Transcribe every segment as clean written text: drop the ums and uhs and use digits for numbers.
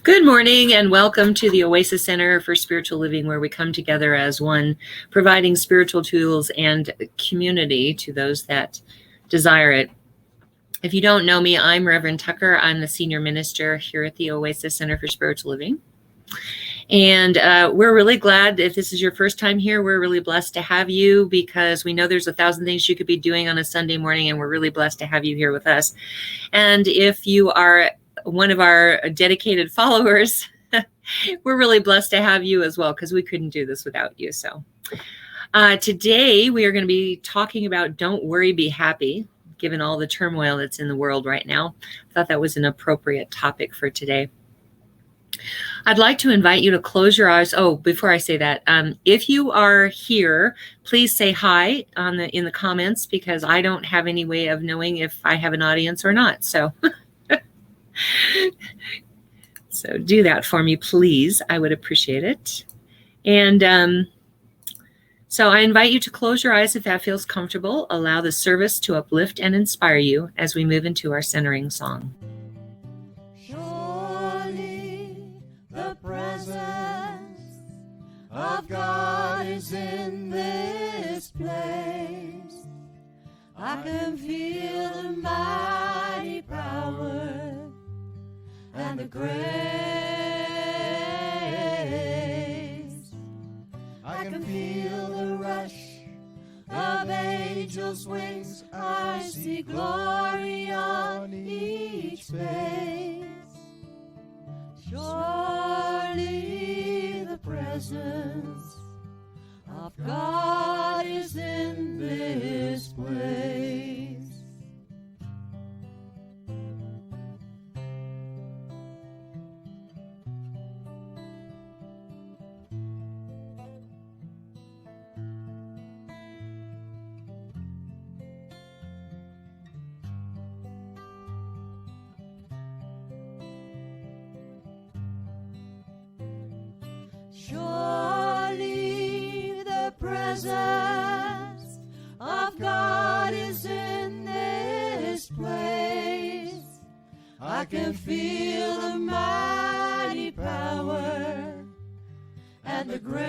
Good morning and welcome to the Oasis Center for Spiritual Living, where we come together as one, providing spiritual tools and community to those that desire it. If you don't know me, I'm Reverend Tucker. I'm the senior minister here at the Oasis Center for Spiritual Living. And we're really glad if this is your first time here, we're really blessed to have you because we know there's 1,000 things you could be doing on a Sunday morning, and we're really blessed to have you here with us. And if you are one of our dedicated followers, we're really blessed to have you as well because we couldn't do this without you. So today we are going to be talking about Don't Worry, Be Happy, given all the turmoil that's in the world right now. I thought that was an appropriate topic for today. I'd like to invite you to close your eyes. Oh, before I say that, if you are here, please say hi in the comments because I don't have any way of knowing if I have an audience or not. So do that for me, please. I would appreciate it. And so I invite you to close your eyes if that feels comfortable. Allow the service to uplift and inspire you as we move into our centering song. Surely the presence of God is in this place. I can feel the mighty power and the grace. I can feel the rush of angels' wings. I see glory on each face. Surely the presence of God is in this place. Surely the presence of God is in this place. I can feel the mighty power and the grace.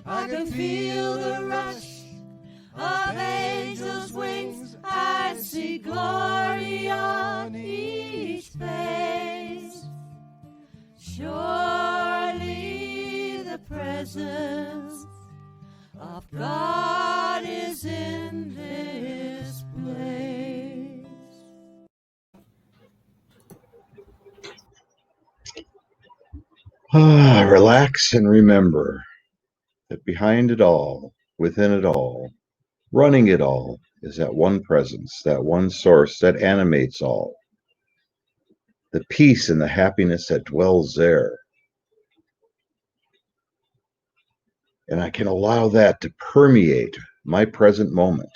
I can feel the rush of angels' wings. I see glory on each face. Surely the presence of God is in this place. Relax and remember that behind it all, within it all, running it all, is that one presence, that one source that animates all. The peace and the happiness that dwells there. And I can allow that to permeate my present moment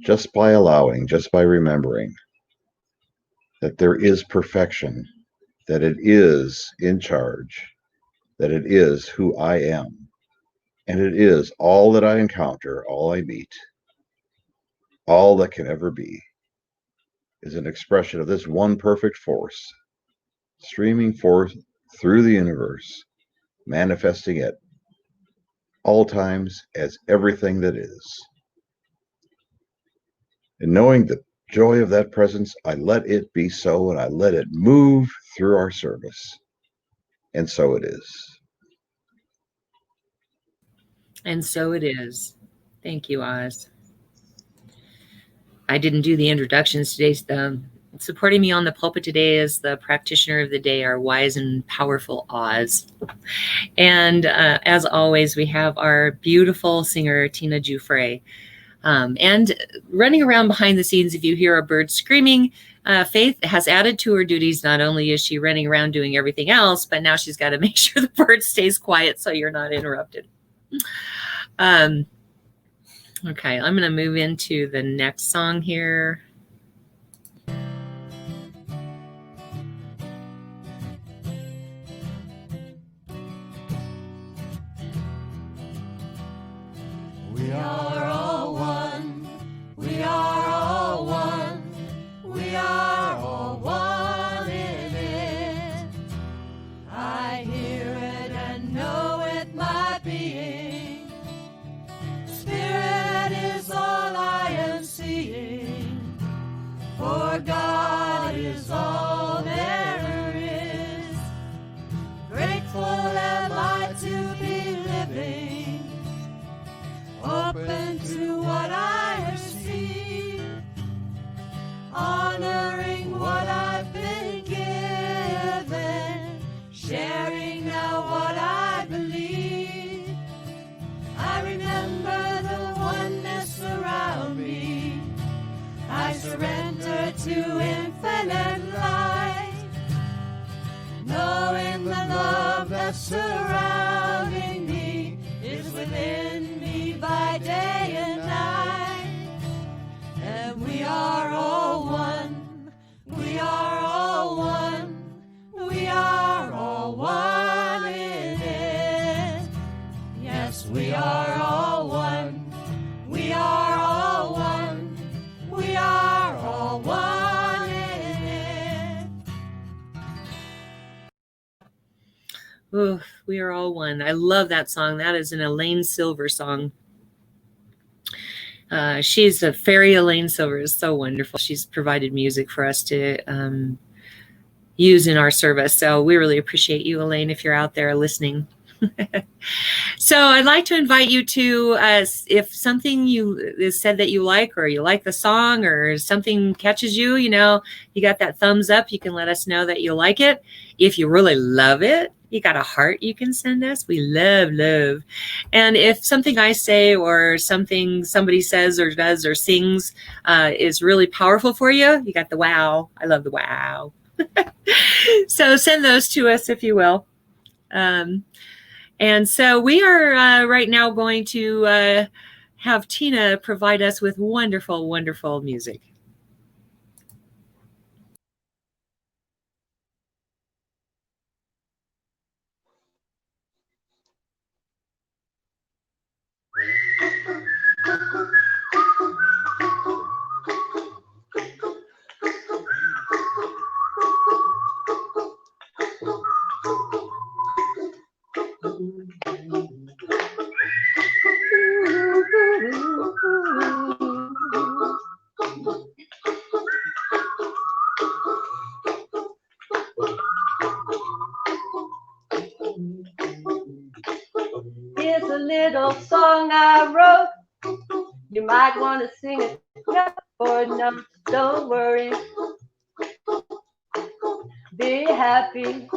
just by allowing, just by remembering that there is perfection, that it is in charge, that it is who I am, and it is all that I encounter, all I meet, all that can ever be, is an expression of this one perfect force, streaming forth through the universe, manifesting at all times as everything that is. And knowing the joy of that presence, I let it be so, and I let it move through our service. And so it is. And so it is. Thank you, Oz. I didn't do the introductions today. Supporting me on the pulpit today is the practitioner of the day, our wise and powerful Oz. And as always, we have our beautiful singer, Tina Giuffre. And running around behind the scenes, if you hear a bird screaming, Faith has added to her duties. Not only is she running around doing everything else, but now she's got to make sure the bird stays quiet so you're not interrupted. Okay, I'm going to move into the next song here. We are all one. We are all surrender to infinite light, knowing the love that's surrounding me is within me by day and night. And we are all one, we are all one, we are all one in it. Yes, we are all one, we are all one, we are all one in it. Ooh, we are all one. I love that song. That is an Elaine Silver song. She's a fairy. Elaine Silver is so wonderful. She's provided music for us to use in our service. So we really appreciate you, Elaine, if you're out there listening. So I'd like to invite you to, if something is said that you like, or you like the song, or something catches you, you got that thumbs up, you can let us know that you like it. If you really love it, you got a heart you can send us. We love. And if something I say or something somebody says or does or sings is really powerful for you, you got the wow. I love the wow. So send those to us if you will. And so we are right now going to have Tina provide us with wonderful, wonderful music. Here's a little song I wrote. You might want to sing it note for note. Don't worry. Be happy.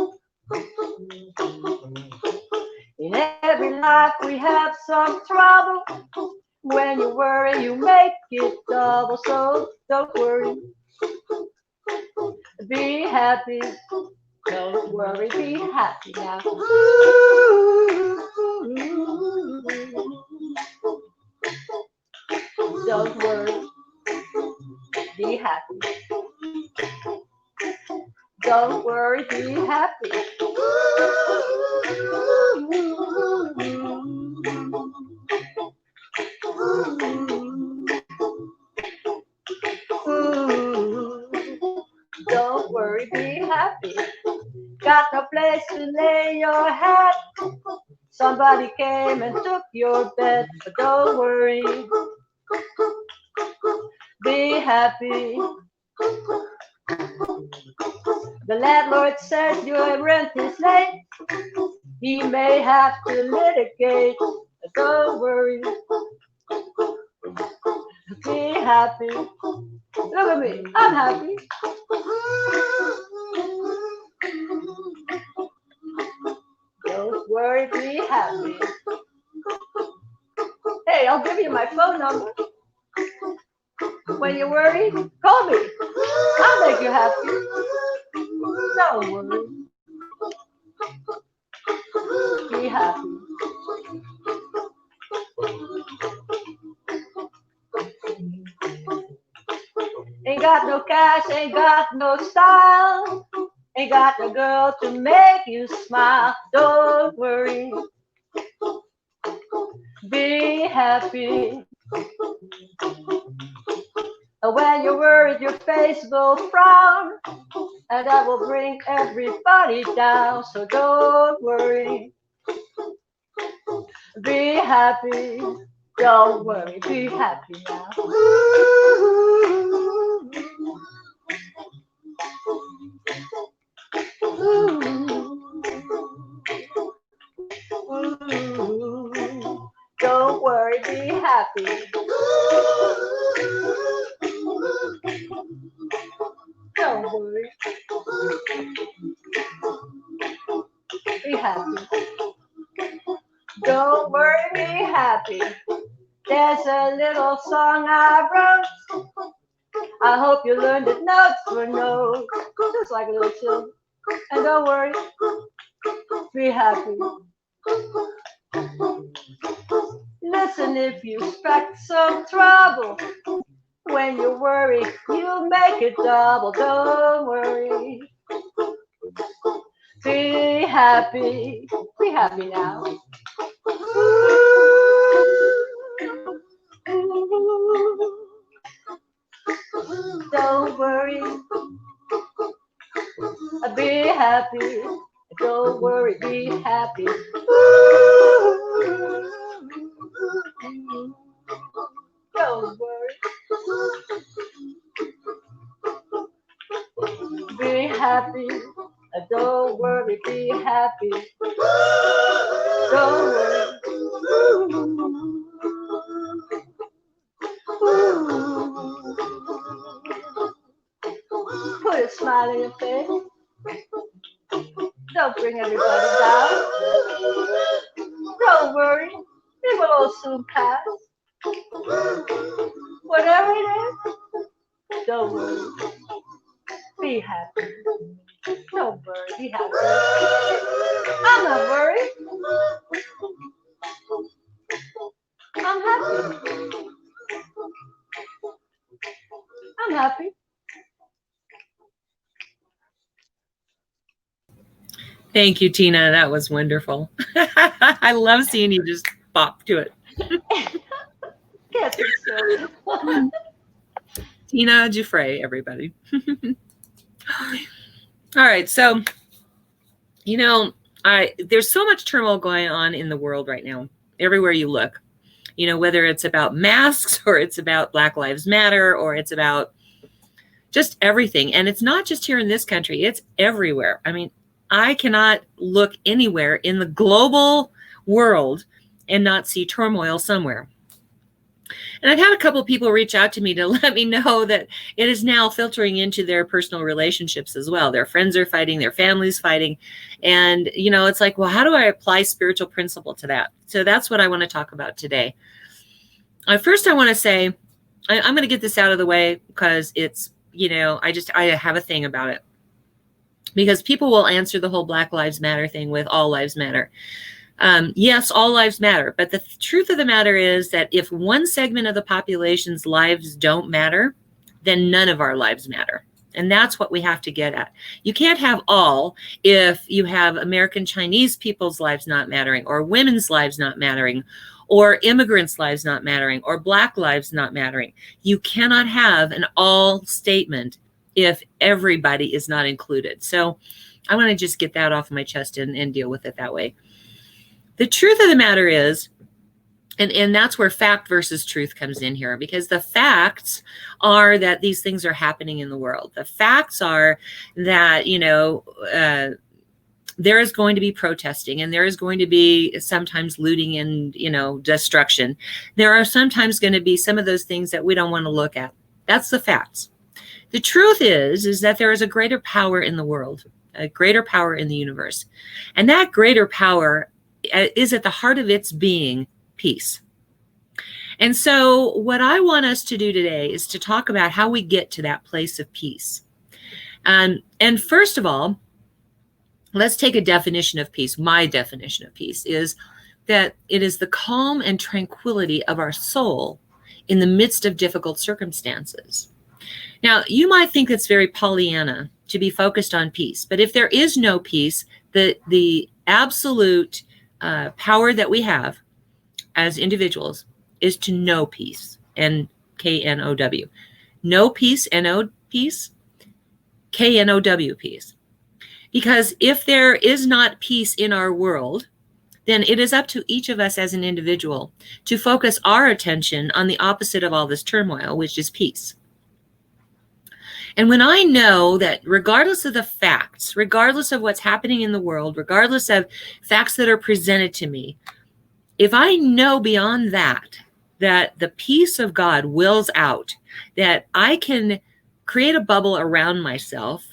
In every life we have some trouble. When you worry, you make it double. So don't worry. Be happy. Don't worry, be happy now. Don't worry, be happy. Don't worry, be happy. Don't worry, be happy. Got no place to lay your head. Somebody came and took your bed, but don't worry. Be happy. The landlord says your rent is late. He may have to litigate, but don't worry. Be happy. Look at me, I'm happy. Don't worry, be happy. Hey, I'll give you my phone number. When you're worried, call me. I'll make you happy. Don't worry. Be happy. Ain't got no cash, ain't got no style. Ain't got no girl to make you smile. Don't worry. Be happy. When you're worried, your face will frown, and that will bring everybody down. So don't worry. Be happy. Don't worry. Be happy now. Don't worry, be happy. Don't worry. Be happy. Don't worry, be happy. There's a little song I wrote. I hope you learned that notes for notes, just like a little children. And don't worry, be happy. Listen, if you expect some trouble, when you worry, you make it double. Don't worry. Be happy. Be happy now. Don't worry. Be happy. Don't worry. Be happy. Don't worry. Be happy. Don't worry. Be happy. Don't worry. Put a smile on your face. Don't bring everybody down. Don't worry. It will all soon pass. Whatever it is, don't worry. Be happy. Don't worry. Be happy. I'm not worried. I'm happy. I'm happy. Thank you, Tina. That was wonderful. I love seeing you just bop to it. Yes, it's so. Tina Giuffre, everybody. All right. So, you know, there's so much turmoil going on in the world right now, everywhere you look, you know, whether it's about masks or it's about Black Lives Matter or it's about just everything. And it's not just here in this country, it's everywhere. I mean, I cannot look anywhere in the global world and not see turmoil somewhere. And I've had a couple of people reach out to me to let me know that it is now filtering into their personal relationships as well. Their friends are fighting, their families fighting. And, you know, it's like, well, how do I apply spiritual principle to that? So that's what I want to talk about today. First, I want to say, I'm going to get this out of the way because it's, you know, I have a thing about it. Because people will answer the whole Black Lives Matter thing with all lives matter. Yes, all lives matter. But the truth of the matter is that if one segment of the population's lives don't matter, then none of our lives matter. And that's what we have to get at. You can't have all if you have American Chinese people's lives not mattering, or women's lives not mattering, or immigrants' lives not mattering, or Black lives not mattering. You cannot have an all statement if everybody is not included. So I want to just get that off my chest and deal with it that way. The truth of the matter is, and that's where fact versus truth comes in here, because the facts are that these things are happening in the world. The facts are that, you know, there is going to be protesting, and there is going to be sometimes looting and, you know, destruction. There are sometimes going to be some of those things that we don't want to look at. That's the facts. The truth is that there is a greater power in the world, a greater power in the universe. And that greater power is at the heart of its being peace. And so what I want us to do today is to talk about how we get to that place of peace. And first of all, let's take a definition of peace. My definition of peace is that it is the calm and tranquility of our soul in the midst of difficult circumstances. Now, you might think it's very Pollyanna to be focused on peace, but if there is no peace, the absolute power that we have as individuals is to know peace, K-N-O-W. Know peace, N-O peace, K-N-O-W peace. Because if there is not peace in our world, then it is up to each of us as an individual to focus our attention on the opposite of all this turmoil, which is peace. And when I know that regardless of the facts, regardless of what's happening in the world, regardless of facts that are presented to me, if I know beyond that the peace of God wills out, that I can create a bubble around myself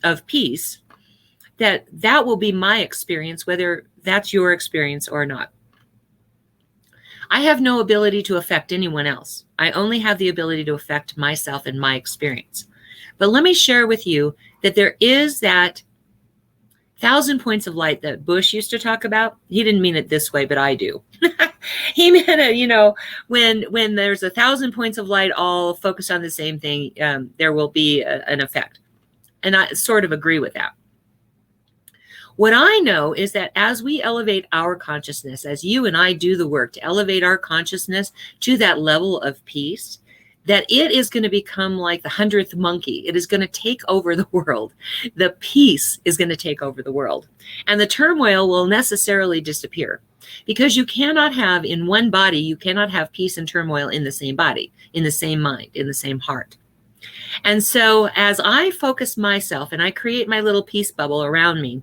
of peace, that will be my experience, whether that's your experience or not. I have no ability to affect anyone else. I only have the ability to affect myself and my experience. But let me share with you that there is that 1,000 points of light that Bush used to talk about. He didn't mean it this way, but I do. He meant it, you know, when there's 1,000 points of light all focused on the same thing, there will be an effect. And I sort of agree with that. What I know is that as we elevate our consciousness, as you and I do the work to elevate our consciousness to that level of peace, that it is going to become like the 100th monkey. It is going to take over the world. The peace is going to take over the world. And the turmoil will necessarily disappear. Because you cannot have in one body, you cannot have peace and turmoil in the same body, in the same mind, in the same heart. And so as I focus myself and I create my little peace bubble around me,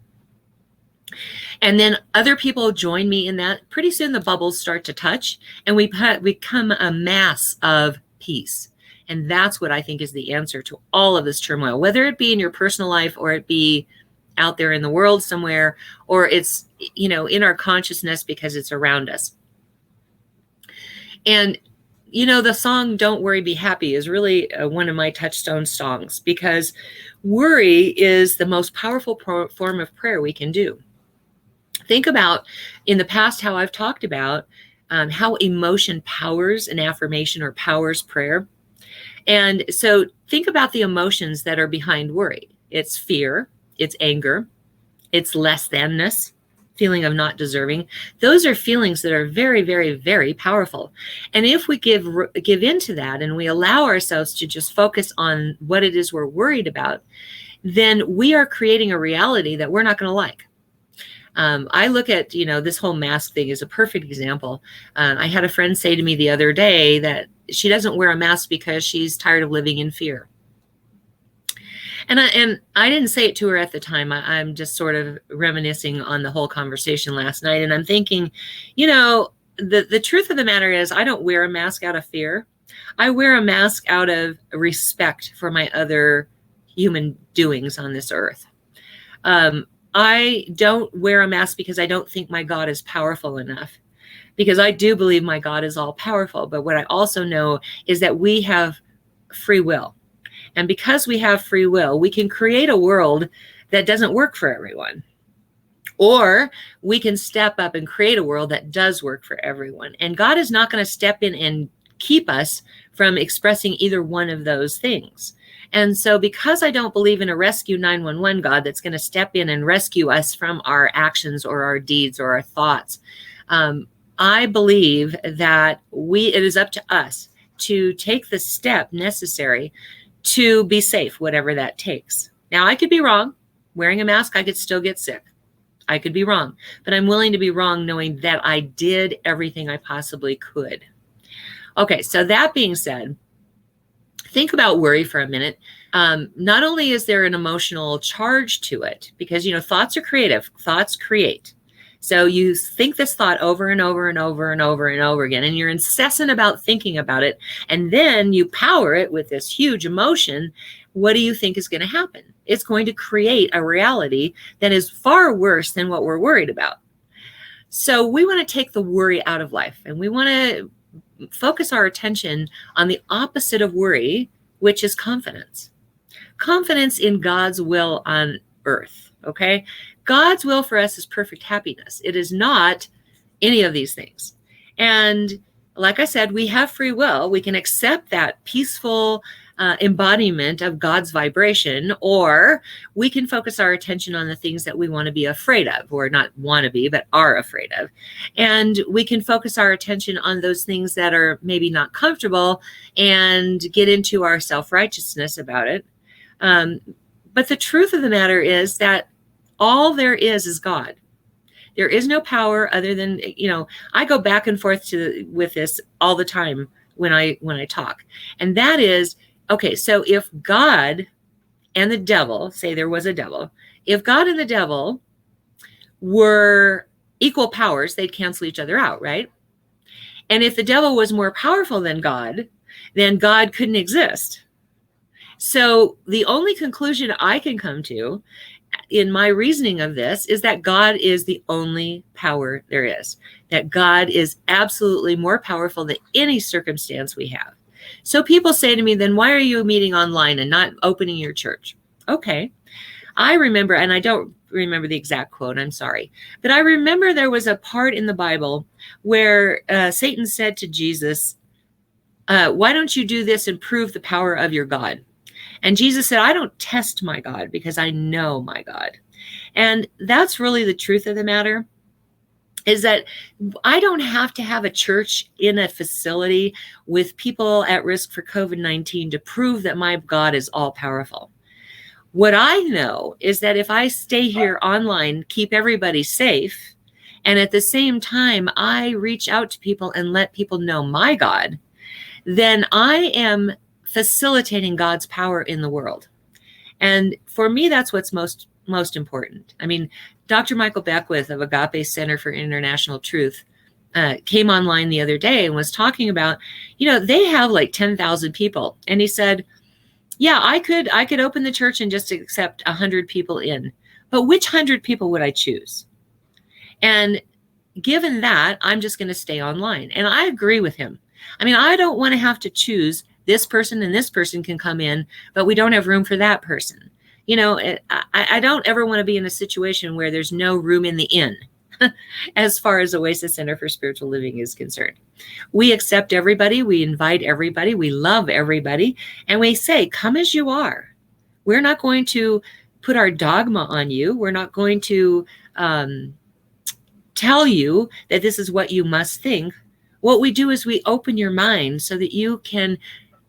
and then other people join me in that, pretty soon the bubbles start to touch and we become a mass of peace. And that's what I think is the answer to all of this turmoil, whether it be in your personal life or it be out there in the world somewhere, or it's, you know, in our consciousness because it's around us. And, you know, the song Don't Worry, Be Happy is really one of my touchstone songs, because worry is the most powerful form of prayer we can do. Think about in the past how I've talked about how emotion powers an affirmation or powers prayer. And so think about the emotions that are behind worry. It's fear, it's anger, it's less thanness, feeling of not deserving. Those are feelings that are very, very, very powerful. And if we give into that and we allow ourselves to just focus on what it is we're worried about, then we are creating a reality that we're not going to like. I look at, you know, this whole mask thing is a perfect example. I had a friend say to me the other day that she doesn't wear a mask because she's tired of living in fear. And I didn't say it to her at the time. I'm just sort of reminiscing on the whole conversation last night. And I'm thinking, you know, the truth of the matter is I don't wear a mask out of fear. I wear a mask out of respect for my other human doings on this earth. I don't wear a mask because I don't think my God is powerful enough, because I do believe my God is all powerful. But what I also know is that we have free will. And because we have free will, we can create a world that doesn't work for everyone. Or we can step up and create a world that does work for everyone. And God is not going to step in and keep us from expressing either one of those things. And so because I don't believe in a rescue 911 God that's going to step in and rescue us from our actions or our deeds or our thoughts, I believe that it is up to us to take the step necessary to be safe, whatever that takes. Now, I could be wrong. Wearing a mask, I could still get sick. I could be wrong, but I'm willing to be wrong knowing that I did everything I possibly could. Okay, so that being said, think about worry for a minute. Not only is there an emotional charge to it, because, you know, thoughts are creative, thoughts create. So you think this thought over and over and over and over and over again, and you're incessant about thinking about it. And then you power it with this huge emotion. What do you think is going to happen? It's going to create a reality that is far worse than what we're worried about. So we want to take the worry out of life, and we want to focus our attention on the opposite of worry, which is confidence. Confidence in God's will on earth, okay? God's will for us is perfect happiness. It is not any of these things. And like I said, we have free will. We can accept that peaceful embodiment of God's vibration, or we can focus our attention on the things that we want to be afraid of, or not want to be, but are afraid of. And we can focus our attention on those things that are maybe not comfortable and get into our self-righteousness about it. But the truth of the matter is that all there is God. There is no power other than, you know, I go back and forth with this all the time when I talk. And that is, okay, so if God and the devil, say there was a devil, if God and the devil were equal powers, they'd cancel each other out, right? And if the devil was more powerful than God, then God couldn't exist. So the only conclusion I can come to in my reasoning of this is that God is the only power there is, that God is absolutely more powerful than any circumstance we have. So people say to me, then why are you meeting online and not opening your church? Okay. I remember, and I don't remember the exact quote, I'm sorry, but I remember there was a part in the Bible where Satan said to Jesus, why don't you do this and prove the power of your God? And Jesus said, I don't test my God because I know my God. And that's really the truth of the matter, is that I don't have to have a church in a facility with people at risk for COVID-19 to prove that my God is all powerful. What I know is that if I stay here online, keep everybody safe, and at the same time, I reach out to people and let people know my God, then I am facilitating God's power in the world. And for me, that's what's most important. I mean, Dr. Michael Beckwith of Agape Center for International Truth came online the other day and was talking about, they have like 10,000 people. And he said, yeah, I could open the church and just accept 100 people in, but which 100 people would I choose? And given that, I'm just going to stay online. And I agree with him. I mean, I don't want to have to choose this person and this person can come in, but we don't have room for that person. I don't ever want to be in a situation where there's no room in the inn as far as Oasis Center for Spiritual Living is concerned. We accept everybody. We invite everybody. We love everybody. And we say, come as you are. We're not going to put our dogma on you. We're not going to tell you that this is what you must think. What we do is we open your mind so that you can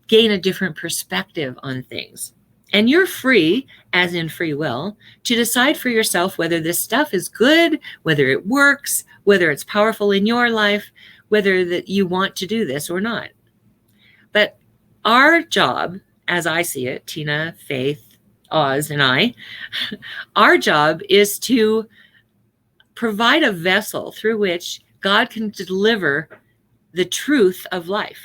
gain a different perspective on things. And you're free, as in free will, to decide for yourself whether this stuff is good, whether it works, whether it's powerful in your life, whether that you want to do this or not. But our job, as I see it, Tina, Faith, Oz, and I, our job is to provide a vessel through which God can deliver the truth of life.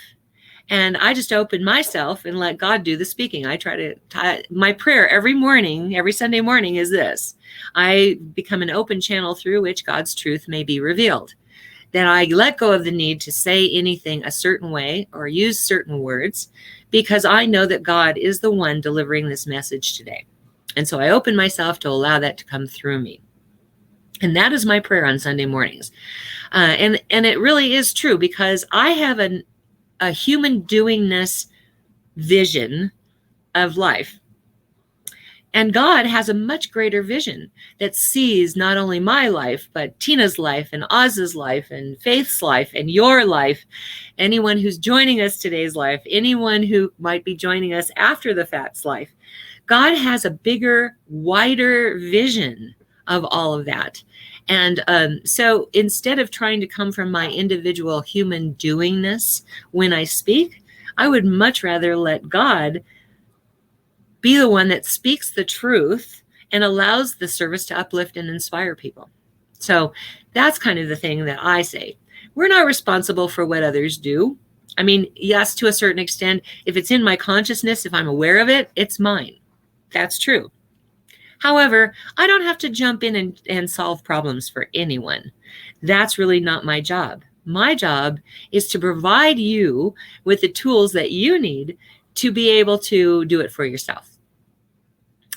And I just open myself and let God do the speaking. I try to, my prayer every morning, every Sunday morning is this: I become an open channel through which God's truth may be revealed. That I let go of the need to say anything a certain way or use certain words, because I know that God is the one delivering this message today. And so I open myself to allow that to come through me. And that is my prayer on Sunday mornings. And it really is true, because I have a human doingness vision of life. And God has a much greater vision that sees not only my life, but Tina's life and Oz's life and Faith's life and your life, anyone who's joining us today's life, anyone who might be joining us after the fact's life. God has a bigger, wider vision of all of that. And so instead of trying to come from my individual human doingness when I speak, I would much rather let God be the one that speaks the truth and allows the service to uplift and inspire people. So that's kind of the thing that I say. We're not responsible for what others do. I mean, yes, to a certain extent, if it's in my consciousness, if I'm aware of it, it's mine. That's true. However, I don't have to jump in and solve problems for anyone. That's really not my job. My job is to provide you with the tools that you need to be able to do it for yourself.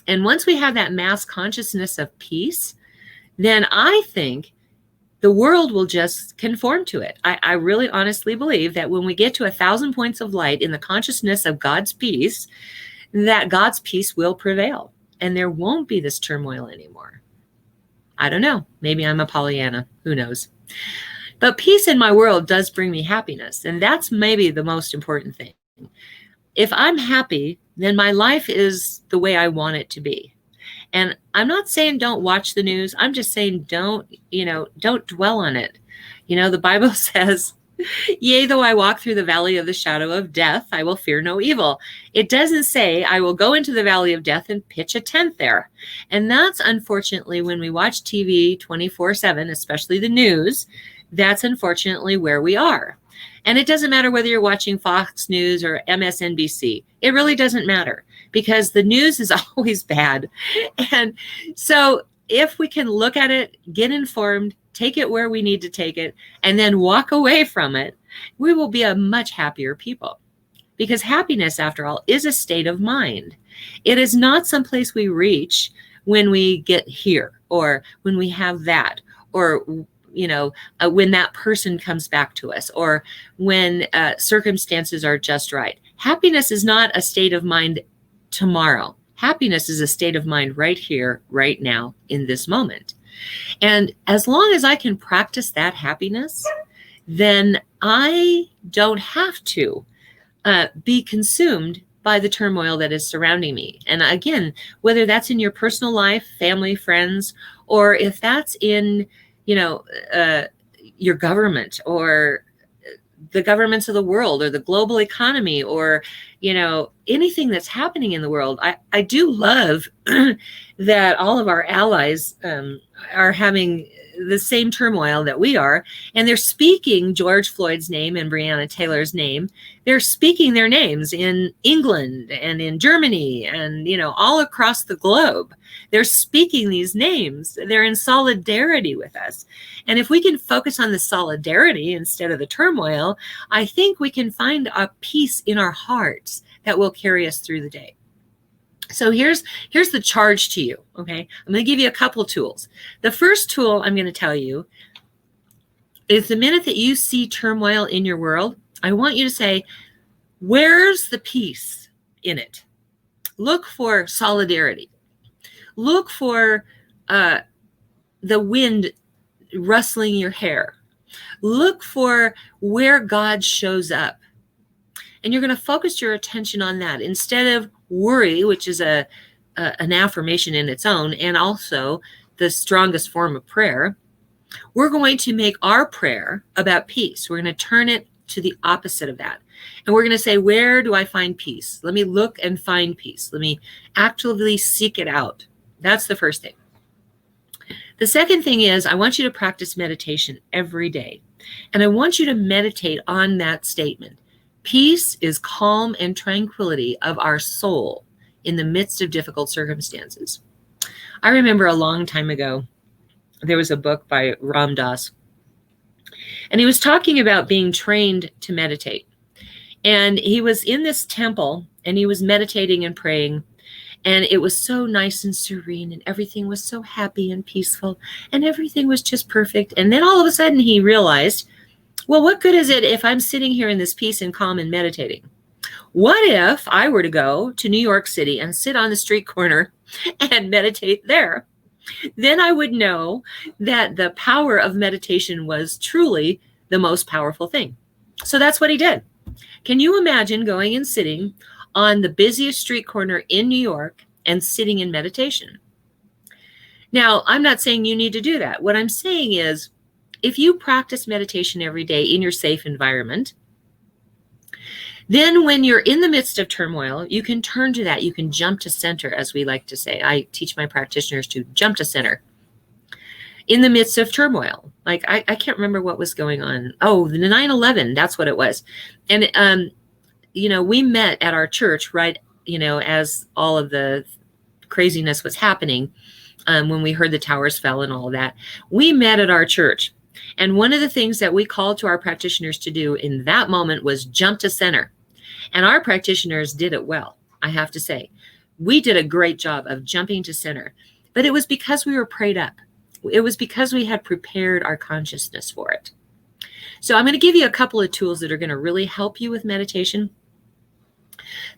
And once we have that mass consciousness of peace, then I think the world will just conform to it. I really honestly believe that when we get to 1,000 points of light in the consciousness of God's peace, that God's peace will prevail. And there won't be this turmoil anymore. I don't know. Maybe I'm a Pollyanna. Who knows? But peace in my world does bring me happiness. And that's maybe the most important thing. If I'm happy, then my life is the way I want it to be. And I'm not saying don't watch the news. I'm just saying don't dwell on it. The Bible says, yea, though I walk through the valley of the shadow of death, I will fear no evil. It doesn't say I will go into the valley of death and pitch a tent there. And that's unfortunately when we watch TV 24/7, especially the news, that's unfortunately where we are. And it doesn't matter whether you're watching Fox News or MSNBC. It really doesn't matter because the news is always bad. And so if we can look at it, get informed, take it where we need to take it, and then walk away from it, we will be a much happier people. Because happiness, after all, is a state of mind. It is not someplace we reach when we get here or when we have that or when that person comes back to us or when circumstances are just right. Happiness is not a state of mind tomorrow. Happiness is a state of mind right here, right now, in this moment. And as long as I can practice that happiness, then I don't have to be consumed by the turmoil that is surrounding me. And again, whether that's in your personal life, family, friends, or if that's in, your government or the governments of the world or the global economy or, anything that's happening in the world. I do love that all of our allies are having the same turmoil that we are, and they're speaking George Floyd's name and Breonna Taylor's name. They're speaking their names in England and in Germany and, all across the globe. They're speaking these names. They're in solidarity with us. And if we can focus on the solidarity instead of the turmoil, I think we can find a peace in our hearts that will carry us through the day. So here's the charge to you, okay? I'm going to give you a couple tools. The first tool I'm going to tell you is the minute that you see turmoil in your world, I want you to say, where's the peace in it? Look for solidarity. Look for the wind rustling your hair. Look for where God shows up. And you're going to focus your attention on that instead of worry, which is an affirmation in its own, and also the strongest form of prayer. We're going to make our prayer about peace. We're going to turn it to the opposite of that. And we're going to say, where do I find peace? Let me look and find peace. Let me actively seek it out. That's the first thing. The second thing is I want you to practice meditation every day. And I want you to meditate on that statement. Peace is calm and tranquility of our soul in the midst of difficult circumstances. I remember a long time ago, there was a book by Ram Dass, and he was talking about being trained to meditate. And he was in this temple, and he was meditating and praying, and it was so nice and serene, and everything was so happy and peaceful, and everything was just perfect. And then all of a sudden he realized, well, what good is it if I'm sitting here in this peace and calm and meditating? What if I were to go to New York City and sit on the street corner and meditate there? Then I would know that the power of meditation was truly the most powerful thing. So that's what he did. Can you imagine going and sitting on the busiest street corner in New York and sitting in meditation? Now, I'm not saying you need to do that. What I'm saying is, if you practice meditation every day in your safe environment, then when you're in the midst of turmoil, you can turn to that. You can jump to center, as we like to say. I teach my practitioners to jump to center in the midst of turmoil. Like, I can't remember what was going on. Oh, the 9/11, that's what it was. And, we met at our church, right, as all of the craziness was happening, when we heard the towers fell and all of that. We met at our church. And one of the things that we called to our practitioners to do in that moment was jump to center. And our practitioners did it well, I have to say. We did a great job of jumping to center. But it was because we were prayed up. It was because we had prepared our consciousness for it. So I'm going to give you a couple of tools that are going to really help you with meditation.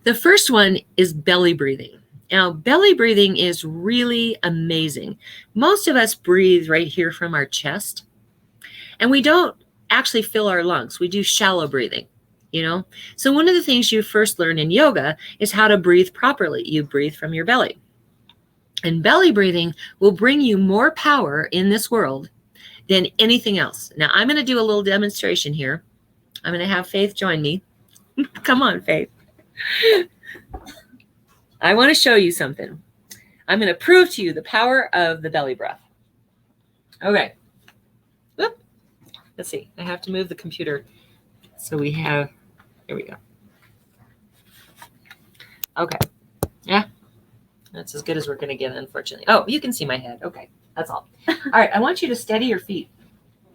The first one is belly breathing. Now, belly breathing is really amazing. Most of us breathe right here from our chest. And we don't actually fill our lungs. We do shallow breathing, So one of the things you first learn in yoga is how to breathe properly. You breathe from your belly. And belly breathing will bring you more power in this world than anything else. Now, I'm going to do a little demonstration here. I'm going to have Faith join me. Come on, Faith. I want to show you something. I'm going to prove to you the power of the belly breath. Okay. Let's see. I have to move the computer So we have, here we go. Okay. Yeah. That's as good as we're going to get, unfortunately. Oh, you can see my head. Okay. That's all. All right. I want you to steady your feet.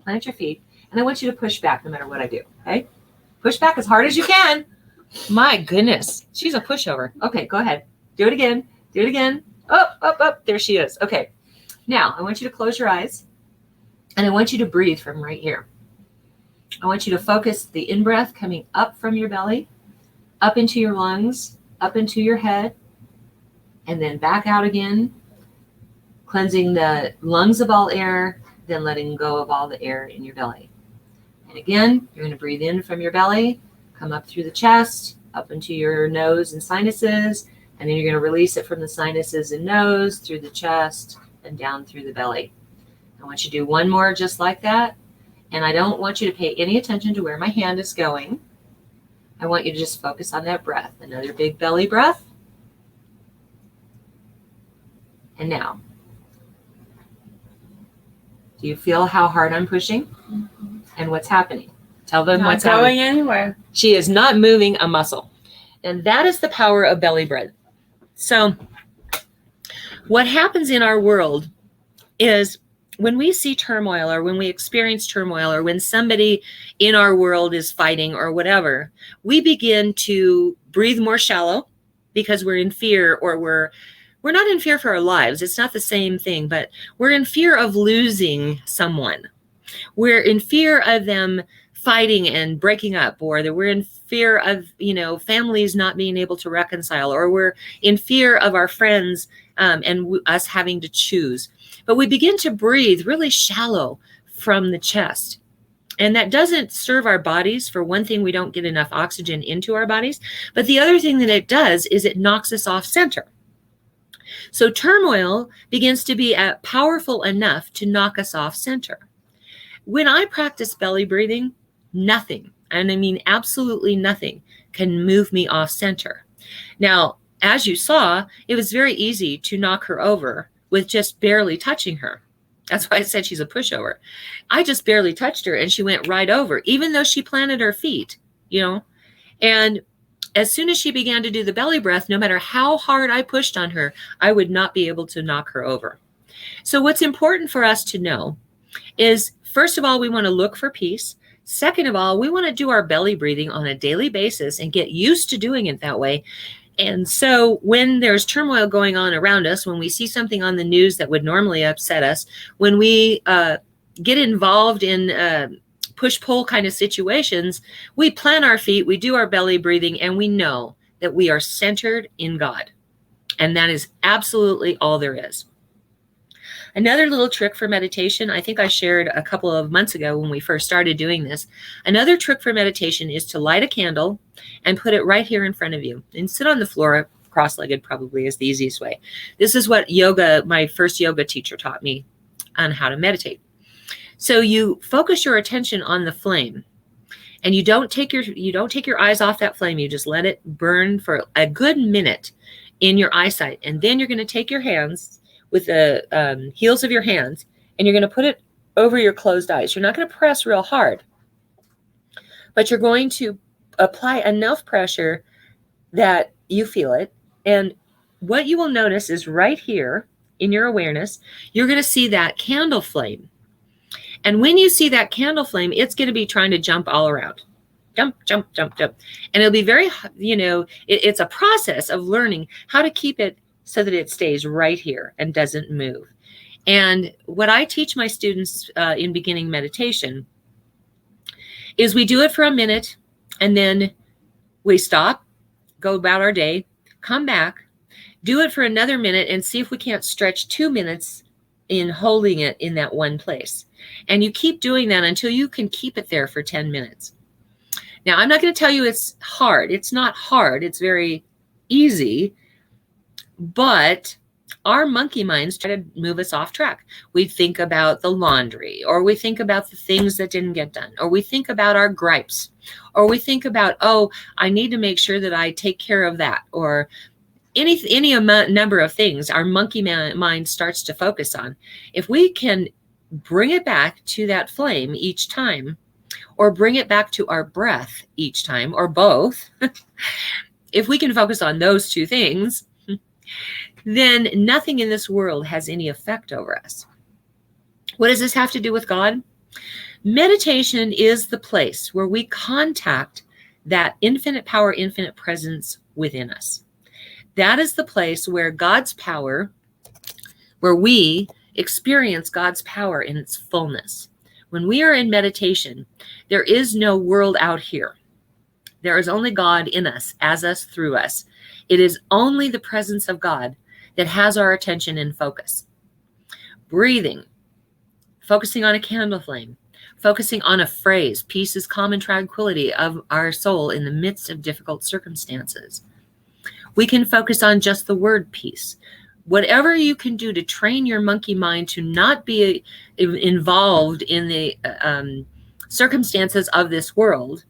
Plant your feet. And I want you to push back no matter what I do. Okay. Push back as hard as you can. My goodness. She's a pushover. Okay. Go ahead. Do it again. Do it again. Up, up, up. There she is. Okay. Now I want you to close your eyes. And I want you to breathe from right here. I want you to focus the in-breath coming up from your belly, up into your lungs, up into your head, and then back out again, cleansing the lungs of all air, then letting go of all the air in your belly. And again, you're going to breathe in from your belly, come up through the chest, up into your nose and sinuses, and then you're going to release it from the sinuses and nose, through the chest, and down through the belly. I want you to do one more just like that. And I don't want you to pay any attention to where my hand is going. I want you to just focus on that breath. Another big belly breath. And now, do you feel how hard I'm pushing? And what's happening? Tell them what's happening. Not going anywhere. She is not moving a muscle. And that is the power of belly breath. So what happens in our world is when we see turmoil, or when we experience turmoil, or when somebody in our world is fighting or whatever, we begin to breathe more shallow because we're in fear, or we're not in fear for our lives. It's not the same thing, but we're in fear of losing someone. We're in fear of them fighting and breaking up, or that we're in fear of, families not being able to reconcile, or we're in fear of our friends and us having to choose. But we begin to breathe really shallow from the chest. And that doesn't serve our bodies. For one thing, we don't get enough oxygen into our bodies. But the other thing that it does is it knocks us off center. So turmoil begins to be powerful enough to knock us off center. When I practice belly breathing, nothing, and I mean absolutely nothing, can move me off center. Now, as you saw, it was very easy to knock her over with just barely touching her. That's why I said she's a pushover. I just barely touched her and she went right over, even though she planted her feet, And as soon as she began to do the belly breath, no matter how hard I pushed on her, I would not be able to knock her over. So what's important for us to know is, first of all, we want to look for peace. Second of all, we want to do our belly breathing on a daily basis and get used to doing it that way. And so when there's turmoil going on around us, when we see something on the news that would normally upset us, when we get involved in push-pull kind of situations, we plant our feet, we do our belly breathing, and we know that we are centered in God. And that is absolutely all there is. Another little trick for meditation, I think I shared a couple of months ago when we first started doing this. Another trick for meditation is to light a candle and put it right here in front of you and sit on the floor, cross-legged probably is the easiest way. This is what my first yoga teacher taught me on how to meditate. So you focus your attention on the flame, and you don't take your eyes off that flame. You just let it burn for a good minute in your eyesight. And then you're going to take your hands with the heels of your hands, and you're going to put it over your closed eyes. You're not going to press real hard, but you're going to apply enough pressure that you feel it. And what you will notice is right here in your awareness, you're going to see that candle flame. And when you see that candle flame, it's going to be trying to jump all around. Jump, jump, jump, jump. And it'll be very, it's a process of learning how to keep it so that it stays right here and doesn't move. And what I teach my students in beginning meditation is we do it for a minute, and then we stop, go about our day, come back, do it for another minute, and see if we can't stretch 2 minutes in holding it in that one place. And you keep doing that until you can keep it there for 10 minutes. Now, I'm not going to tell you it's hard. It's not hard. It's very easy. But our monkey minds try to move us off track. We think about the laundry, or we think about the things that didn't get done, or we think about our gripes, or we think about, I need to make sure that I take care of that, or any number of things our monkey mind starts to focus on. If we can bring it back to that flame each time, or bring it back to our breath each time, or both, if we can focus on those two things, then nothing in this world has any effect over us. What does this have to do with God? Meditation is the place where we contact that infinite power, infinite presence within us. That is the place where God's power, where we experience God's power in its fullness. When we are in meditation, there is no world out here. There is only God in us, as us, through us. It is only the presence of God that has our attention and focus. Breathing, focusing on a candle flame, focusing on a phrase, peace is calm and tranquility of our soul in the midst of difficult circumstances. We can focus on just the word peace. Whatever you can do to train your monkey mind to not be involved in the circumstances of this world,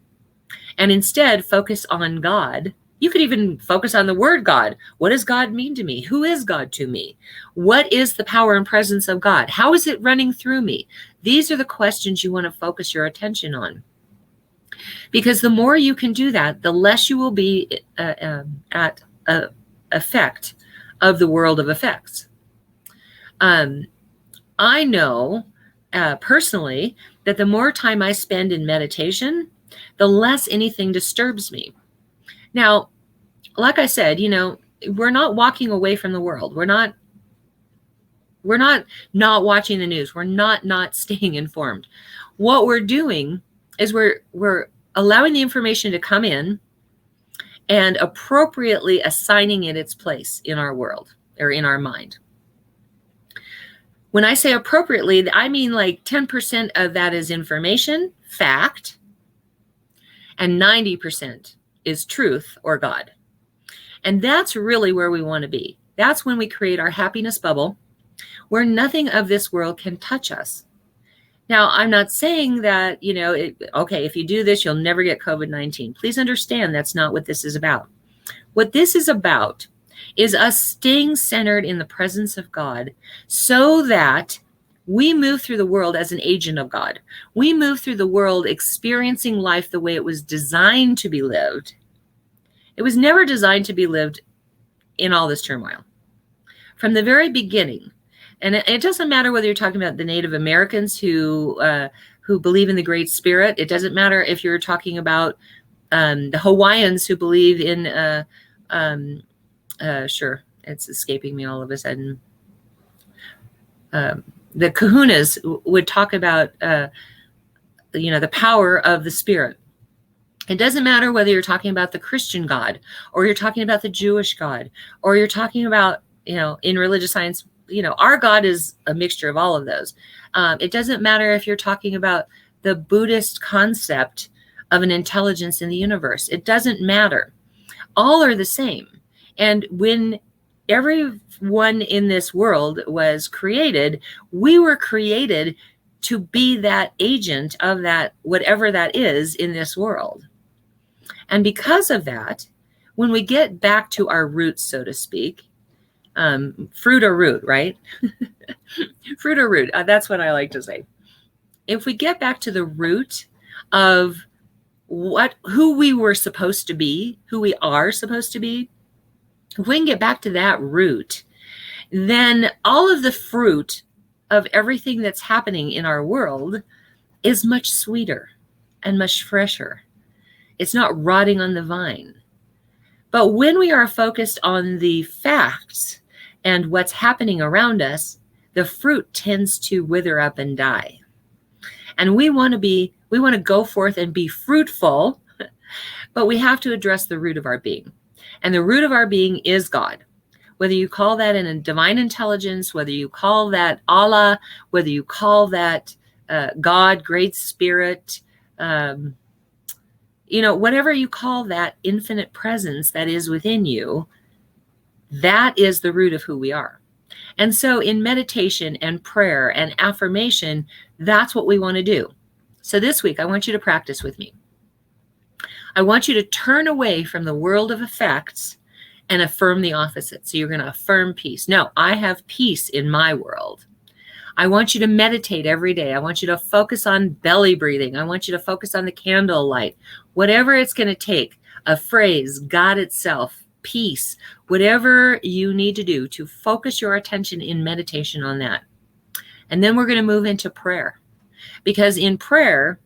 and instead focus on God. You could even focus on the word God. What does God mean to me? Who is God to me? What is the power and presence of God? How is it running through me? These are the questions you want to focus your attention on. Because the more you can do that, the less you will be at effect of the world of effects. I know personally that the more time I spend in meditation, the less anything disturbs me. Now, like I said, we're not walking away from the world. We're not watching the news. We're not staying informed. What we're doing is we're allowing the information to come in and appropriately assigning it its place in our world or in our mind. When I say appropriately, I mean like 10% of that is information, fact, and 90% is truth or God. And that's really where we want to be. That's when we create our happiness bubble where nothing of this world can touch us. Now, I'm not saying that, okay, if you do this, you'll never get COVID-19. Please understand that's not what this is about. What this is about is us staying centered in the presence of God so that we move through the world as an agent of God. We move through the world experiencing life the way it was designed to be lived. It was never designed to be lived in all this turmoil. From the very beginning, and it doesn't matter whether you're talking about the Native Americans who believe in the Great Spirit. It doesn't matter if you're talking about the Hawaiians who believe in, sure, it's escaping me all of a sudden. The Kahunas would talk about, the power of the Spirit. It doesn't matter whether you're talking about the Christian God, or you're talking about the Jewish God, or you're talking about, in religious science, our God is a mixture of all of those. It doesn't matter if you're talking about the Buddhist concept of an intelligence in the universe. It doesn't matter. All are the same. And when everyone in this world was created, we were created to be that agent of that, whatever that is in this world. And because of that, when we get back to our roots, so to speak, fruit or root, right? Fruit or root. That's what I like to say. If we get back to the root of who we were supposed to be, who we are supposed to be, if we can get back to that root, then all of the fruit of everything that's happening in our world is much sweeter and much fresher. It's not rotting on the vine. But when we are focused on the facts and what's happening around us, the fruit tends to wither up and die. And we want to go forth and be fruitful, but we have to address the root of our being. And the root of our being is God. Whether you call that a divine intelligence, whether you call that Allah, whether you call that God, Great Spirit, whatever you call that infinite presence that is within you, that is the root of who we are. And so in meditation and prayer and affirmation, that's what we want to do. So this week, I want you to practice with me. I want you to turn away from the world of effects and affirm the opposite. So you're going to affirm peace. No, I have peace in my world. I want you to meditate every day. I want you to focus on belly breathing. I want you to focus on the candle light. Whatever it's going to take, a phrase, God itself, peace, whatever you need to do to focus your attention in meditation on that. And then we're going to move into prayer. Because in prayer,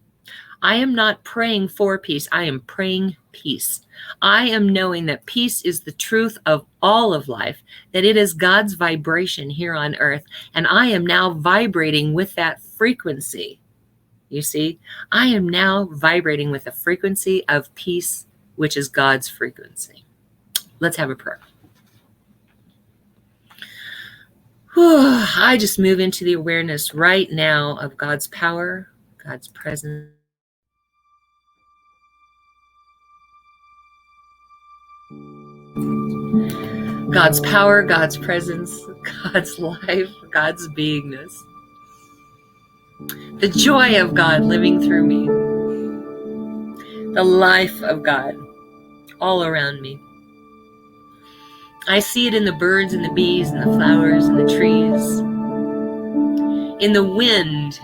I am not praying for peace. I am praying peace. I am knowing that peace is the truth of all of life, that it is God's vibration here on earth. And I am now vibrating with that frequency. You see, I am now vibrating with the frequency of peace, which is God's frequency. Let's have a prayer. Whew, I just move into the awareness right now of God's power, God's presence. God's power, God's presence, God's life, God's beingness. The joy of God living through me. The life of God all around me. I see it in the birds and the bees and the flowers and the trees. In the wind.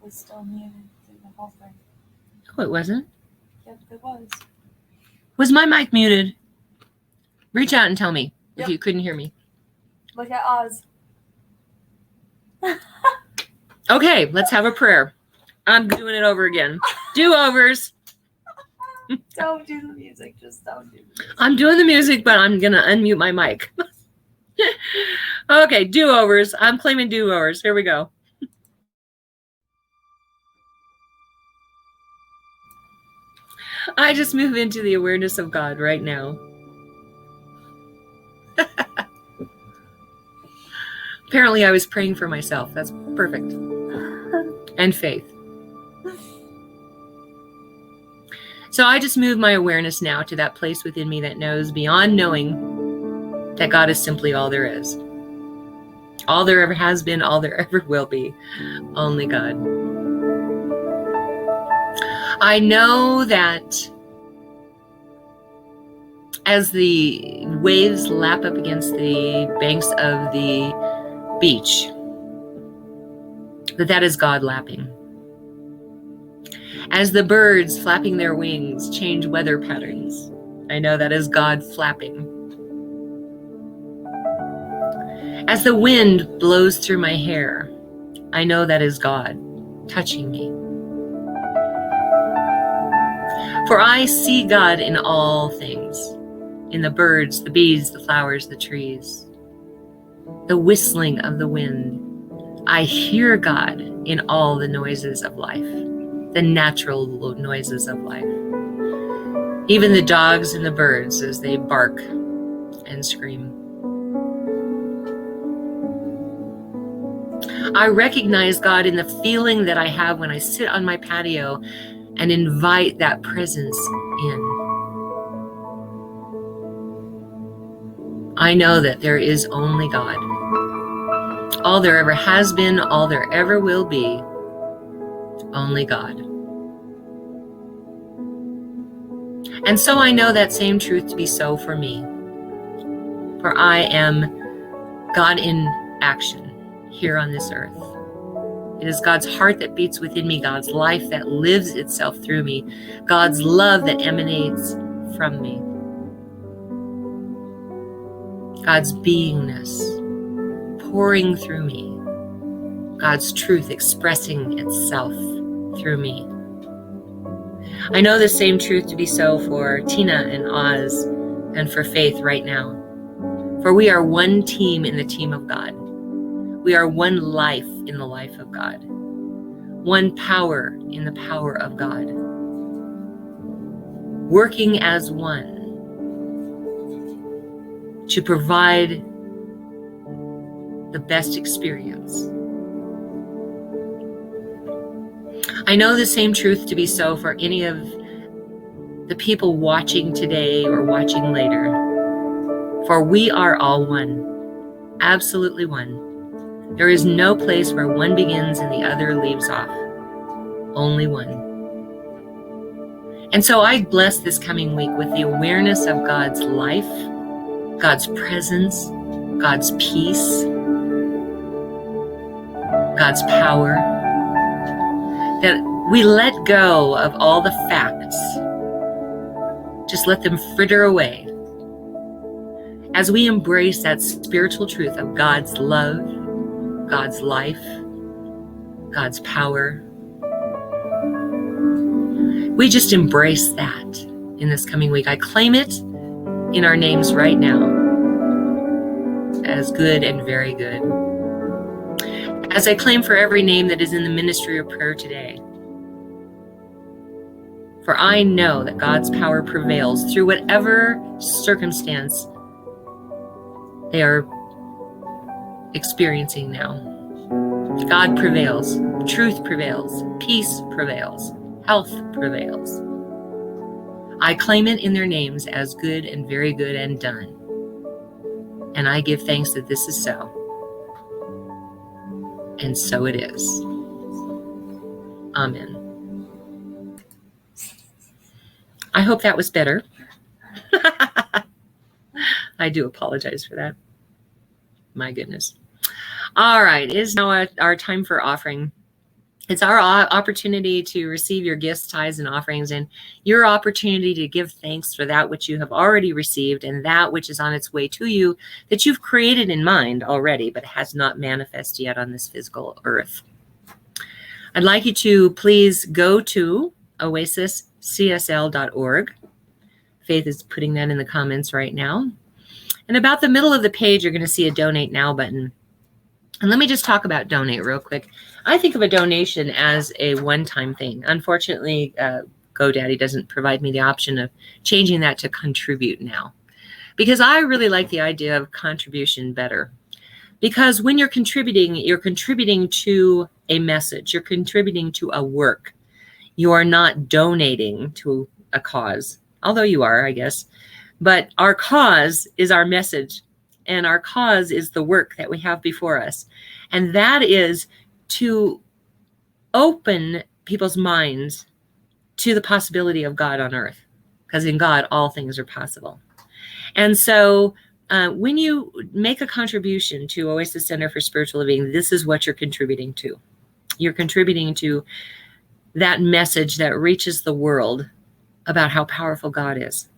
was still muted through the whole thing. No, it wasn't. Yep, it was. Was my mic muted? Reach out and tell me if Yep. you couldn't hear me. Look at Oz. Okay, let's have a prayer. I'm doing it over again. Do-overs. Don't do the music. Just don't do the music. I'm doing the music, but I'm going to unmute my mic. Okay, do-overs. I'm claiming do-overs. Here we go. I just move into the awareness of God right now. Apparently, I was praying for myself. That's perfect. And faith. So I just move my awareness now to that place within me that knows beyond knowing that God is simply all there is. All there ever has been, all there ever will be. Only God. I know that as the waves lap up against the banks of the beach, that is God lapping. As the birds flapping their wings change weather patterns, I know that is God flapping. As the wind blows through my hair, I know that is God touching me. For I see God in all things, in the birds, the bees, the flowers, the trees, the whistling of the wind. I hear God in all the noises of life, the natural noises of life. Even the dogs and the birds as they bark and scream. I recognize God in the feeling that I have when I sit on my patio and invite that presence in. I know that there is only God. All there ever has been, all there ever will be, only God. And so I know that same truth to be so for me. For I am God in action here on this earth. It is God's heart that beats within me, God's life that lives itself through me, God's love that emanates from me, God's beingness pouring through me, God's truth expressing itself through me. I know the same truth to be so for Tina and Oz and for Faith right now. For we are one team in the team of God. We are one life in the life of God. One power in the power of God. Working as one to provide the best experience. I know the same truth to be so for any of the people watching today or watching later. For we are all one, absolutely one. There is no place where one begins and the other leaves off. Only one. And so I bless this coming week with the awareness of God's life, God's presence, God's peace, God's power, that we let go of all the facts. Just let them fritter away as we embrace that spiritual truth of God's love, God's life, God's power. We just embrace that in this coming week. I claim it in our names right now as good and very good. As I claim for every name that is in the ministry of prayer today. For I know that God's power prevails through whatever circumstance they are experiencing now. God prevails, truth prevails, peace prevails, health prevails. I claim it in their names as good and very good and done. And I give thanks that this is so. And so it is. Amen. I hope that was better. I do apologize for that. My goodness. All right, it is now our time for offering. It's our opportunity to receive your gifts, tithes, and offerings, and your opportunity to give thanks for that which you have already received and that which is on its way to you that you've created in mind already, but has not manifested yet on this physical earth. I'd like you to please go to oasiscsl.org. Faith is putting that in the comments right now. And about the middle of the page, you're going to see a Donate Now button. And let me just talk about donate real quick. I think of a donation as a one-time thing. Unfortunately, GoDaddy doesn't provide me the option of changing that to contribute now, because I really like the idea of contribution better. Because when you're contributing to a message, you're contributing to a work. You are not donating to a cause, although you are, I guess. But our cause is our message, and our cause is the work that we have before us. And that is to open people's minds to the possibility of God on earth, because in God, all things are possible. And so when you make a contribution to Oasis Center for Spiritual Living, this is what you're contributing to. You're contributing to that message that reaches the world about how powerful God is.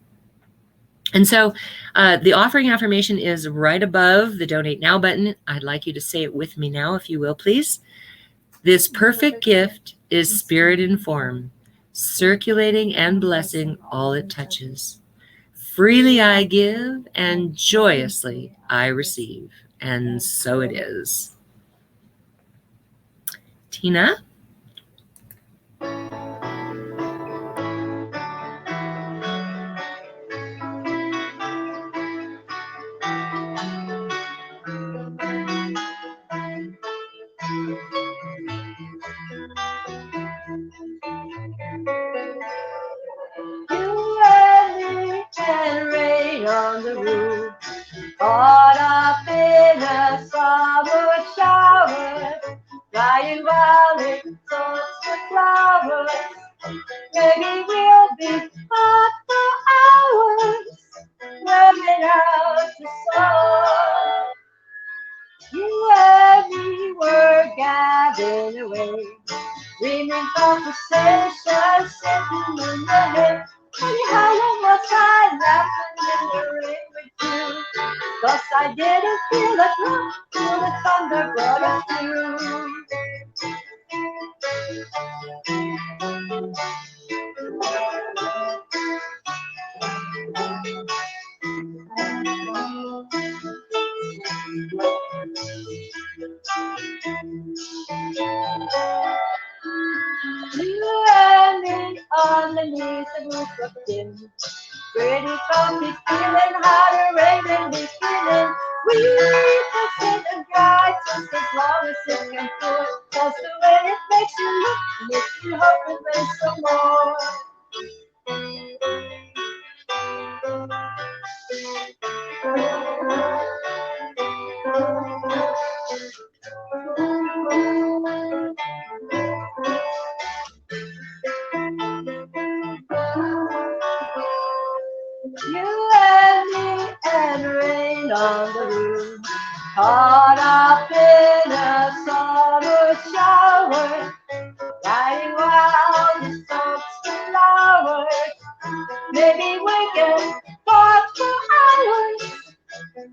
And so the offering affirmation is right above the Donate Now button. I'd like you to say it with me now, if you will, please. This perfect gift is spirit in form, circulating and blessing all it touches. Freely I give, and joyously I receive. And so it is. Tina? You and me and rain on the roof, caught up in a summer shower, flying wild in thoughts of flowers. Maybe we'll be hot for hours, wearing out the sun. You and me were gathered away, dreaming conversations sitting in the hay. Funny how long was I laughing in the rain with you? 'Cause I didn't feel like love till the thunder brought us through. You and me underneath the roof of tin, pretty comfy, feeling how the rain made me feeling. We can sit and dry just as long as it can pour. 'Cause the way it makes you look makes you hope it rains some more. You and me and rain on the roof, caught up in a summer shower, riding wild in soaks and flowers. Maybe we can talk for hours,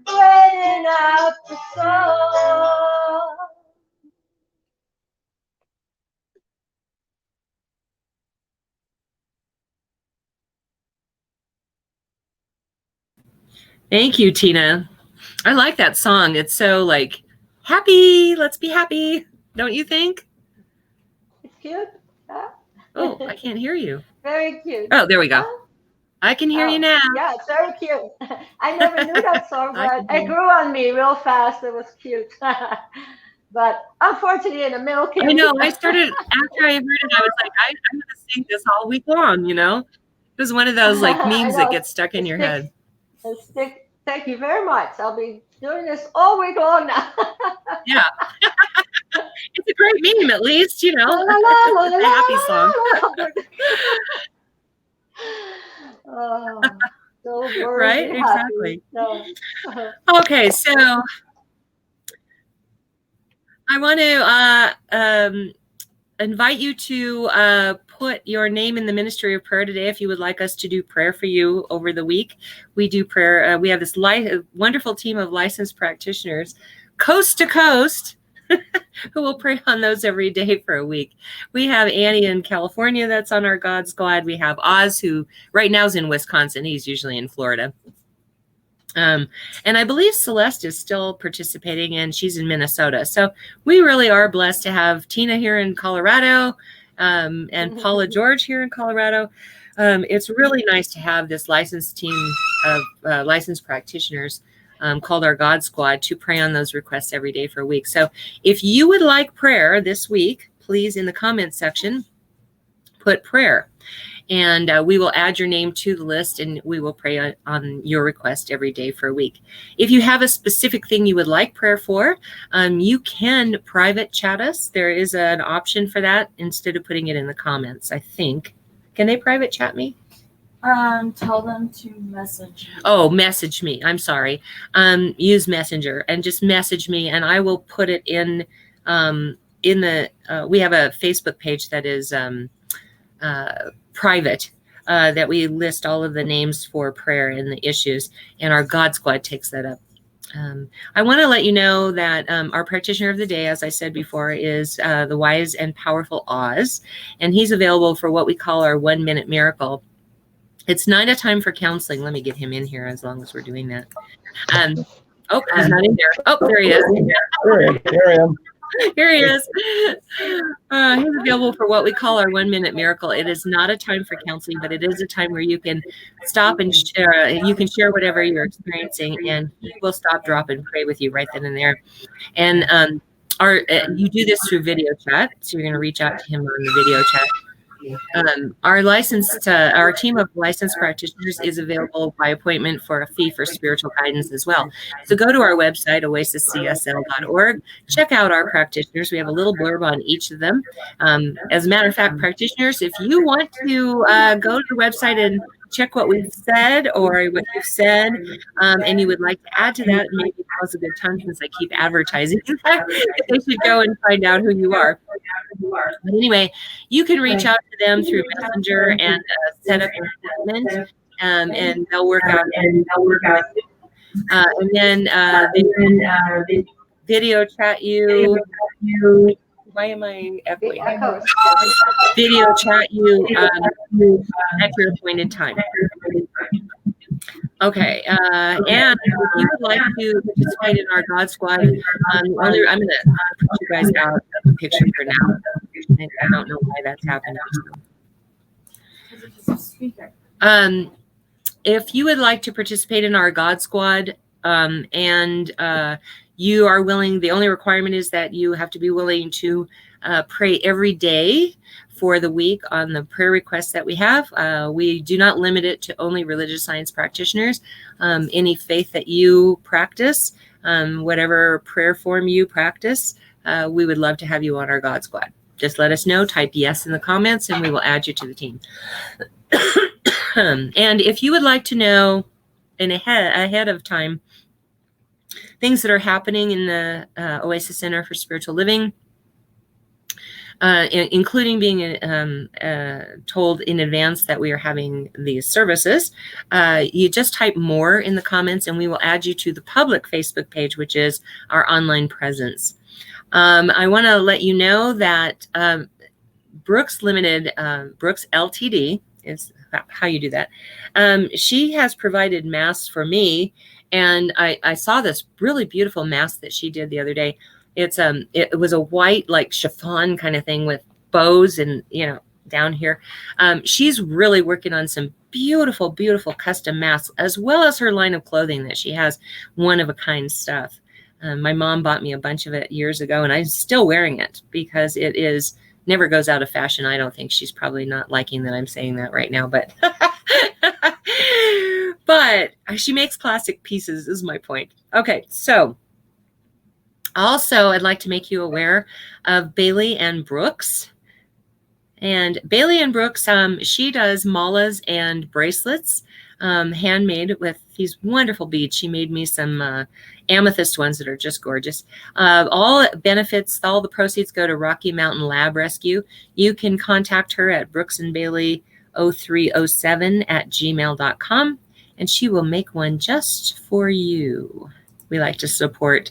waiting out the sun. Thank you, Tina. I like that song. It's so like happy. Let's be happy. Don't you think? It's cute. Huh? Oh, I can't hear you. Very cute. Oh, there we go. Huh? I can hear Oh, you now. Yeah, it's very cute. I never knew that song, I but can it hear. grew on me real fast. It was cute. But unfortunately, in the middle came. I know. I started after I heard it. I was like, I'm going to sing this all week long. You know, it was one of those like I memes that know. get stuck in your head. Thank you very much. I'll be doing this all week long now. Yeah, it's a great meme. At least you know, La, la, la, la, it's a la, happy la, song. la. Oh, so worthy, Right? happy. Exactly. So, Okay, so I want to invite you to put your name in the ministry of prayer today if you would like us to do prayer for you over the week. We do prayer. We have this wonderful team of licensed practitioners, coast to coast, who will pray on those every day for a week. We have Annie in California that's on our God Squad. We have Oz, who right now is in Wisconsin. He's usually in Florida. And I believe Celeste is still participating, and she's in Minnesota. So we really are blessed to have Tina here in Colorado, and Paula George here in Colorado. It's really nice to have this licensed team of licensed practitioners called our God Squad to pray on those requests every day for a week. So if you would like prayer this week, please in the comments section, put prayer. And we will add your name to the list, and we will pray on your request every day for a week. If you have a specific thing you would like prayer for, you can private chat us. There is an option for that instead of putting it in the comments, I think. Can they private chat me? Tell them to message you. Oh, message me. I'm sorry. Use Messenger and just message me, and I will put it in the. We have a Facebook page that is private, that we list all of the names for prayer and the issues, and our God Squad takes that up. I want to let you know that our practitioner of the day, as I said before, is the wise and powerful Oz, and he's available for what we call our 1 minute miracle. It's not a time for counseling. Let me get him in here as long as we're doing that. Oh, he's not in there. Oh, there he is. Here I am. Here he is. He's available for what we call our 1 minute miracle. It is not a time for counseling, but it is a time where you can stop and you can share whatever you're experiencing, and he will stop, drop, and pray with you right then and there. And you do this through video chat, so you're going to reach out to him on the video chat. Our team of licensed practitioners is available by appointment for a fee for spiritual guidance as well. So go to our website, oasiscsl.org. Check out our practitioners. We have a little blurb on each of them. As a matter of fact, practitioners, if you want to go to the website and check what we've said or what you've said, and you would like to add to that, maybe now's a good time since I keep advertising that, they should go and find out who you are. But anyway, you can reach out to them through Messenger and set up an appointment, and they'll work out. And then they video chat you. Why am I echoing? Video chat you at your appointed time. Okay, and if you would like to participate in our God Squad, I'm going to put you guys out of the picture for now. I don't know why that's happening. If you would like to participate in our God Squad, and you are willing, the only requirement is that you have to be willing to pray every day for the week on the prayer requests that we have. We do not limit it to only religious science practitioners. Any faith that you practice, whatever prayer form you practice, we would love to have you on our God Squad. Just let us know, type yes in the comments, and we will add you to the team. And if you would like to know ahead of time things that are happening in the Oasis Center for Spiritual Living, including being told in advance that we are having these services, you just type more in the comments, and we will add you to the public Facebook page, which is our online presence. I want to let you know that Brooks Limited, Brooks Ltd. is how you do that. She has provided masks for me, and I saw this really beautiful mask that she did the other day. It was a white, like chiffon kind of thing with bows and, down here. She's really working on some beautiful, beautiful custom masks, as well as her line of clothing that she has one of a kind stuff. My mom bought me a bunch of it years ago, and I'm still wearing it because it never goes out of fashion. I don't think. She's probably not liking that I'm saying that right now, but but she makes classic pieces is my point. Okay, so also I'd like to make you aware of Bailey and Brooks. And Bailey and Brooks, she does malas and bracelets, handmade with these wonderful beads. She made me some amethyst ones that are just gorgeous. All benefits, all the proceeds go to Rocky Mountain Lab Rescue. You can contact her at brooksandbailey0307@gmail.com, and she will make one just for you. We like to support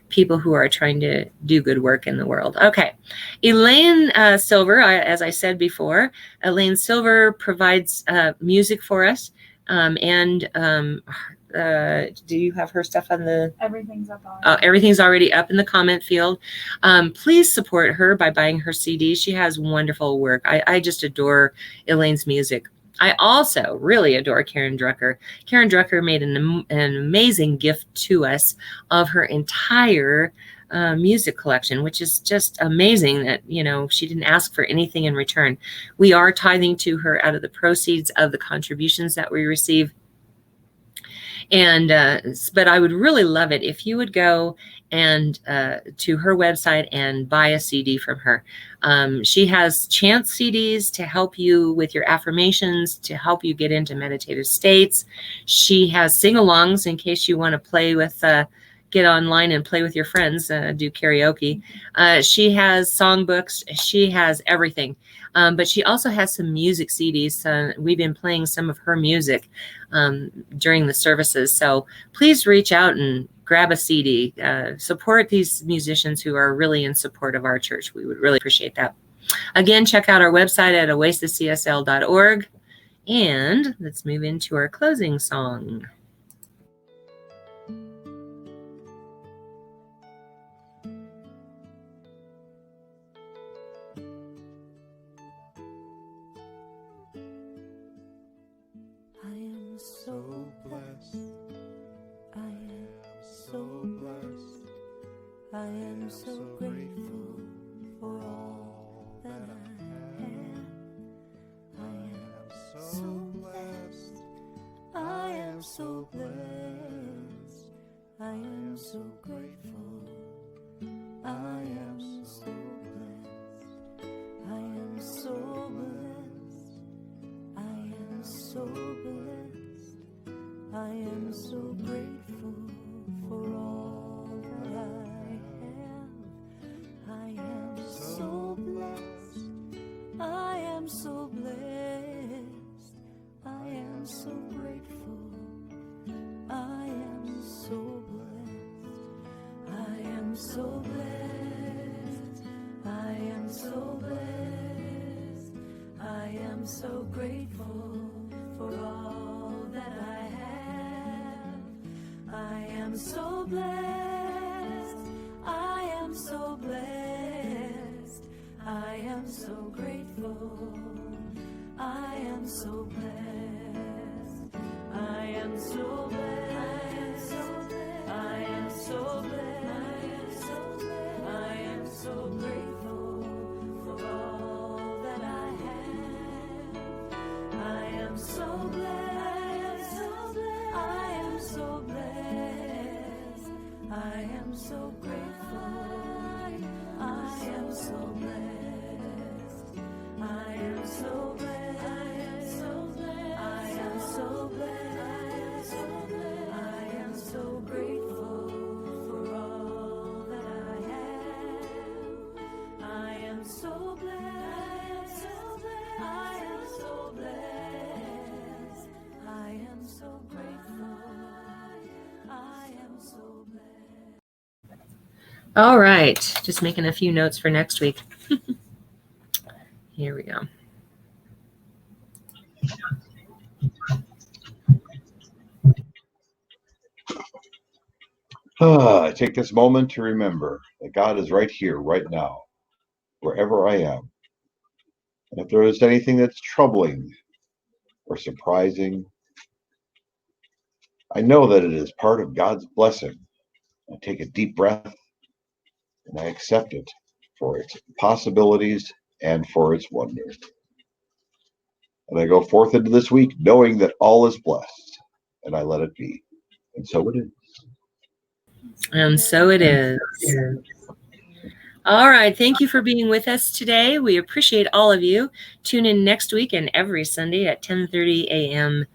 people who are trying to do good work in the world. Okay. Elaine Silver, as I said before, Elaine Silver provides music for us. Do you have her stuff on the... Everything's up on. Everything's already up in the comment field. Please support her by buying her CDs. She has wonderful work. I just adore Elaine's music. I also really adore Karen Drucker. Karen Drucker made an amazing gift to us of her entire music collection, which is just amazing that, you know, she didn't ask for anything in return. We are tithing to her out of the proceeds of the contributions that we receive. And but I would really love it if you would go and to her website and buy a CD from her. She has chant CDs to help you with your affirmations, to help you get into meditative states. She has sing-alongs in case you want to play with, get online and play with your friends, do karaoke. She has songbooks. She has everything. But she also has some music CDs. We've been playing some of her music during the services. So please reach out and grab a CD. Support these musicians who are really in support of our church. We would really appreciate that. Again, check out our website at oasiscsl.org. And let's move into our closing song. So blessed, I am so blessed, I am so grateful for all that I have. I am so blessed, I am so blessed, I am so grateful, I am so blessed, I am so blessed, I am so blessed. I am so grateful for all that I have. I am so blessed. I am so blessed. I am so grateful. I am so blessed. I am so blessed. I am so blessed. I am so grateful for all that I have. I am so blessed, I am so blessed, I am so grateful, I am so blessed, I am so blessed, I am so blessed, I am so grateful for all that I have. I am so blessed, I am so blessed, I am so grateful, I am so blessed, I am so blessed, I am so blessed, I am so grateful for all that I have. I am so blessed, I am so blessed, I am so grateful, I am so blessed. All right, just making a few notes for next week. Here we go. I take this moment to remember that God is right here, right now, wherever I am. And if there is anything that's troubling or surprising, I know that it is part of God's blessing. I take a deep breath and I accept it for its possibilities and for its wonder. And I go forth into this week knowing that all is blessed, and I let it be. And so it is. And so it is. All right. Thank you for being with us today. We appreciate all of you. Tune in next week and every Sunday at 10:30 a.m.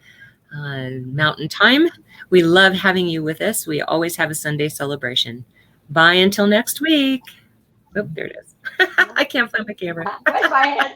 Mountain Time. We love having you with us. We always have a Sunday celebration. Bye until next week. Oh, there it is. I can't find my camera. Where's my hand?